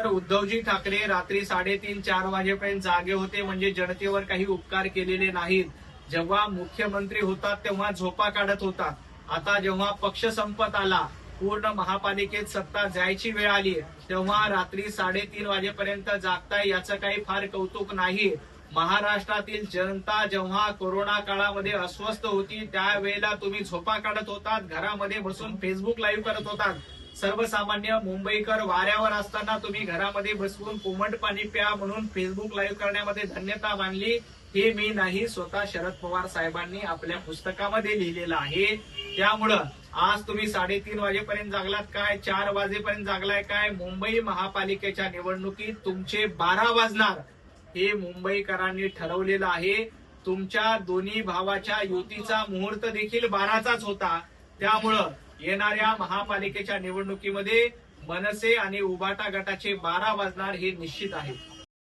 उद्धवजी ठाकरे रात्री 3:30-4 वाजेपर्यंत जागे होते म्हणजे जनतेवर काही उपकार केलेले नाहीत. जेव्हा मुख्यमंत्री होतात तेव्हा झोपा काढत होतात. आता जेव्हा पक्ष संपत आला, पूर्ण महापालिकेत सत्ता जायची वेळ आली, तेव्हा रात्री 3:30 वाजेपर्यंत जागताय, याचं काही फार कौतुक नाही. महाराष्ट्रातील जनता जेव्हा कोरोना काळामध्ये अस्वस्थ होती त्यावेळेला तुम्ही झोपा काढत होतात, घरामध्ये बसून फेसबुक लाईव्ह करत होतात. सर्वसामान्य मुंबईकर वाऱ्यावर असताना तुम्ही घरामध्ये बसवून कोमट पाणी प्या म्हणून फेसबुक लाईव्ह करण्यामध्ये धन्यता मानली. हे मी नाही, स्वतः शरद पवार साहेबांनी आपल्या पुस्तकामध्ये लिहिलेलं आहे. त्यामुळं आज तुम्ही 3:30 वाजेपर्यंत जागलात काय, 4 वाजेपर्यंत जागलाय काय, मुंबई महापालिकेच्या निवडणुकीत तुमचे 12 वाजणार हे मुंबईकरांनी ठरवलेलं आहे. तुमच्या दोन्ही भावाच्या युतीचा मुहूर्त देखील 12चाच होता. त्यामुळं येणाऱ्या महापालिकेच्या निवडणुकीमध्ये मनसे आणि उबाटा गटाचे 12 वाजणार हे निश्चित आहे.